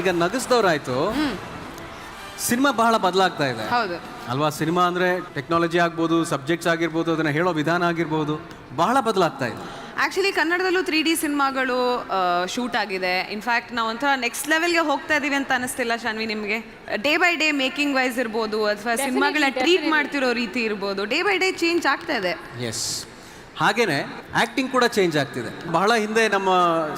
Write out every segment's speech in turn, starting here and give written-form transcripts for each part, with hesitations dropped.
ಈಗ ನಗಿಸ್ದವ್ರಾಯ್ತು, ಸಿನಿಮಾ ಬಹಳ ಬದಲಾಗ್ತಾ ಇದೆ ಹೌದು. ಅಲ್ವಾ? ಸಿನಿಮಾ ಅಂದರೆ ಟೆಕ್ನಾಲಜಿ ಆಗ್ಬೋದು, ಸಬ್ಜೆಕ್ಟ್ಸ್ ಆಗಿರ್ಬೋದು, ಅದನ್ನು ಹೇಳೋ ವಿಧಾನ ಆಗಿರ್ಬೋದು, ಬಹಳ ಬದಲಾಗ್ತಾ ಇದೆ. ಆ್ಯಕ್ಚುಲಿ ಕನ್ನಡದಲ್ಲೂ 3D ಸಿನಿಮಾಗಳು ಶೂಟ್ ಆಗಿದೆ. ಇನ್ಫ್ಯಾಕ್ಟ್ ನಾವು ಒಂಥರ ನೆಕ್ಸ್ಟ್ ಲೆವೆಲ್ಗೆ ಹೋಗ್ತಾ ಇದೀವಿ ಅಂತ ಅನಿಸ್ತಿಲ್ಲ ಶಾನ್ವಿ ನಿಮಗೆ? Day by day making wise ಇರ್ಬೋದು, ಅಥವಾ ಸಿನಿಮಾಗಳನ್ನ ಟ್ರೀಟ್ ಮಾಡ್ತಿರೋ ರೀತಿ ಇರ್ಬೋದು, ಡೇ ಬೈ ಡೇ ಚೇಂಜ್ ಆಗ್ತಾ ಇದೆ. ಎಸ್, ಹಾಗೇನೆ ಆ್ಯಕ್ಟಿಂಗ್ ಕೂಡ ಚೇಂಜ್ ಆಗ್ತಿದೆ. ಬಹಳ ಹಿಂದೆ ನಮ್ಮ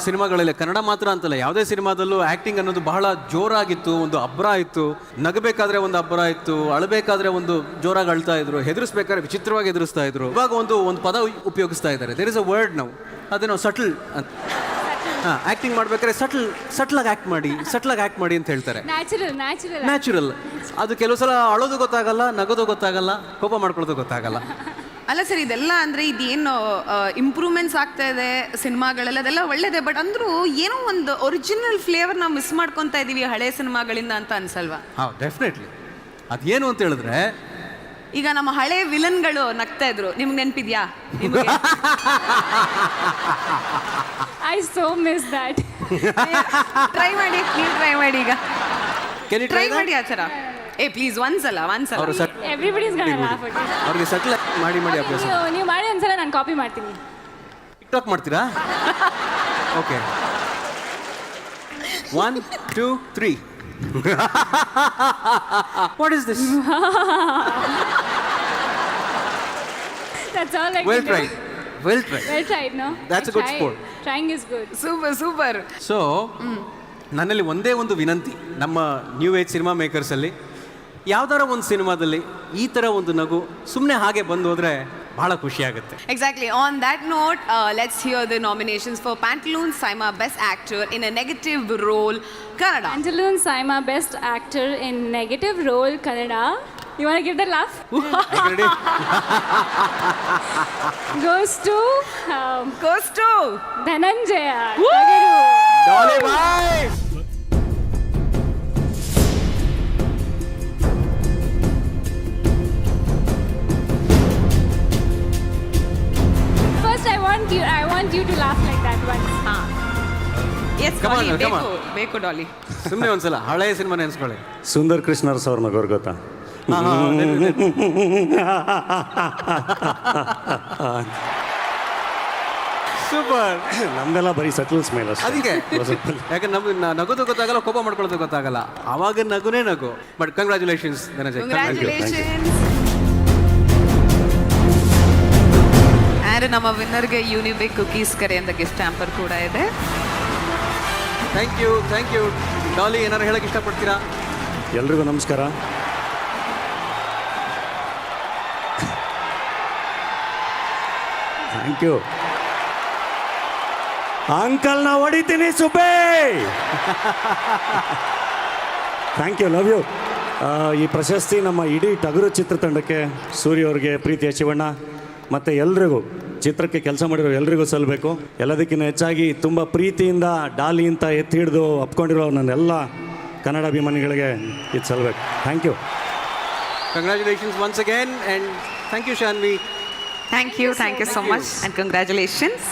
ಸಿನಿಮಾಗಳಲ್ಲಿ, ಕನ್ನಡ ಮಾತ್ರ ಅಂತಲ್ಲ, ಯಾವುದೇ ಸಿನಿಮಾದಲ್ಲೂ ಆ್ಯಕ್ಟಿಂಗ್ ಅನ್ನೋದು ಬಹಳ ಜೋರಾಗಿತ್ತು, ಒಂದು ಅಬ್ರ ಇತ್ತು. ನಗಬೇಕಾದ್ರೆ ಒಂದು ಅಬ್ರ ಇತ್ತು, ಅಳಬೇಕಾದ್ರೆ ಒಂದು ಜೋರಾಗಿ ಅಳ್ತಾ ಇದ್ರು, ಹೆದರಿಸ್ಬೇಕಾದ್ರೆ ವಿಚಿತ್ರವಾಗಿ ಎದುರಿಸ್ತಾ ಇದ್ರು. ಇವಾಗ ಒಂದು ಪದ ಉಪಯೋಗಿಸ್ತಾ ಇದ್ದಾರೆ, ದೇರ್ ಇಸ್ ಅ ವರ್ಡ್ ನಾವು, ಅದೇನೋ ಸಟಲ್ ಅಂತ. ಆ್ಯಕ್ಟಿಂಗ್ ಮಾಡ್ಬೇಕಾದ್ರೆ ಸಟ್ಲಾಗಿ ಆ್ಯಕ್ಟ್ ಮಾಡಿ ಅಂತ ಹೇಳ್ತಾರೆ. ನ್ಯಾಚುರಲ್. ಅದು ಕೆಲವು ಸಲ ಅಳೋದು ಗೊತ್ತಾಗಲ್ಲ, ನಗೋದು ಗೊತ್ತಾಗಲ್ಲ, ಕೋಪ ಮಾಡ್ಕೊಳ್ಳೋದು ಗೊತ್ತಾಗಲ್ಲ. ಅಲ್ಲ ಸರ್, ಇದೆಲ್ಲ ಅಂದರೆ ಇದೇನು ಇಂಪ್ರೂವ್ಮೆಂಟ್ಸ್ ಆಗ್ತಾ ಇದೆ ಸಿನಿಮಾಗಳೆಲ್ಲ, ಅದೆಲ್ಲ ಒಳ್ಳೇದೇ. ಬಟ್ ಅಂದರೂ ಏನೋ ಒಂದು ಒರಿಜಿನಲ್ ಫ್ಲೇವರ್ ನಾವು ಮಿಸ್ ಮಾಡ್ಕೊತಾ ಇದ್ದೀವಿ ಹಳೆ ಸಿನಿಮಾಗಳಿಂದ ಅಂತ ಅನ್ಸಲ್ವಾ? ಹೌದು, ಡೆಫಿನೆಟ್ಲಿ. ಅದೇನು ಅಂತ ಹೇಳಿದ್ರೆ, ಈಗ ನಮ್ಮ ಹಳೆ ವಿಲನ್ಗಳು ನಗ್ತಾ ಇದ್ರು, ನಿಮ್ಗೆ ನೆನಪಿದ್ಯಾ? I so miss that. Try ಮಾಡಿ, ನೀವು ಟ್ರೈ ಮಾಡಿ, ಈಗ ಟ್ರೈ ಮಾಡಿ ಆ ಥರ. ಪ್ಲೀಸ್ ಒಂದ್ಸಲ. Everybody is gonna laugh at it. ಅವ್ರಿಗೆ ಸಟ್ಲ್ ಮಾಡಿ ಅಭ್ಯಾಸ. ನೀವು ಮಾಡಿ ಒಂದ್ಸಲ ನಾನು ಕಾಪಿ ಮಾಡ್ತೀನಿ. ಟಿಕ್ಟಾಕ್ ಮಾಡ್ತೀರಾ? Okay, 1 2 3. What is this? That's all I Well can tried. do. Well tried, no? That's a good sport. Trying is good. Super. So ನನ್ನಲ್ಲಿ ಒಂದೇ ಒಂದು ವಿನಂತಿ ನಮ್ಮ ನ್ಯೂ ಏಜ್ ಸಿನಿಮಾ ಮೇಕರ್ಸಲ್ಲಿ, ಯಾವ್ದಾರ ಒಂದು ಸಿನಿಮಾದಲ್ಲಿ ಈ ಥರ ಒಂದು ನಗು ಸುಮ್ಮನೆ ಹಾಗೆ ಬಂದು ಹೋದರೆ ಬಹಳ ಖುಷಿ ಆಗುತ್ತೆ. Exactly. On that note, let's hear the nominations for Pantaloons Saima Best Actor in a Negative Role, Kannada. Pantaloons Saima Best Actor in Negative Role, Kannada. You want to give that laugh? Ready? Goes to Dhananjaya. Dolly bye. First, I want you to laugh like that once. Yes, Come on, Dolly, come on. ಬೇಕು Dolly. ಸುಮ್ಮನೆ ಒಂದ್ಸಲ ಹಳೆ cinema ನೆನೆಸ್ಕೊಳ್ಳಿ. Sundar ಕೃಷ್ಣರಸ್ ಅವ್ರ ನಗೋರು ಗೊತ್ತಾ? Super. ನಮ್ದೆಲ್ಲ ಬರೀ subtle smile ಅಷ್ಟೇ. ಅದಕ್ಕೆ ಯಾಕಂದ್ರೆ ನಮ್ಗೆ ನಗೋದು ಗೊತ್ತಾಗಲ್ಲ, ಕೋಪ ಮಾಡ್ಕೊಳ್ಳೋದು ಗೊತ್ತಾಗಲ್ಲ, ಆವಾಗ ನಗುನೇ ನಗು. But congratulations Dhananjay. Congratulations. And ನಮ್ಮ ವಿನ್ನರ್ಗೆ ಯೂನಿಬಿಕ್ ಕುಕೀಸ್ ಕರೆಯಿಂದ ಗಿಫ್ಟ್ ಹ್ಯಾಂಪರ್ ಕೂಡ ಇದೆ. Thank you. ಡಾಲಿ, ಏನಾರು ಹೇಳಕ್ಕೆ ಇಷ್ಟಪಡ್ತೀರಾ? ಎಲ್ರಿಗೂ ನಮಸ್ಕಾರ. Thank you. ಅಂಕಲ್ ನಾ ಹೊಡಿತೀನಿ ಸುಬ್ಬೇ. Thank you, love you. ಈ ಪ್ರಶಸ್ತಿ ನಮ್ಮ ಇಡೀ ಟಗರು ಚಿತ್ರತಂಡಕ್ಕೆ, ಸೂರ್ಯ ಅವ್ರಿಗೆ, ಪ್ರೀತಿಯ ಶಿವಣ್ಣ ಮತ್ತು ಎಲ್ರಿಗೂ, ಚಿತ್ರಕ್ಕೆ ಕೆಲಸ ಮಾಡಿರೋ ಎಲ್ರಿಗೂ ಸಲ್ಲಬೇಕು. ಎಲ್ಲದಕ್ಕಿಂತ ಹೆಚ್ಚಾಗಿ ತುಂಬ ಪ್ರೀತಿಯಿಂದ ಡಾಲಿ ಅಂತ ಎತ್ತಿ ಹಿಡಿದು ಅಪ್ಕೊಂಡಿರೋ ನನ್ನೆಲ್ಲ ಕನ್ನಡ ಅಭಿಮಾನಿಗಳಿಗೆ ಇದು ಸಲ್ಲಬೇಕು. Thank you. Congratulations once again, and thank you, Shanvi. Thank you so much, and congratulations.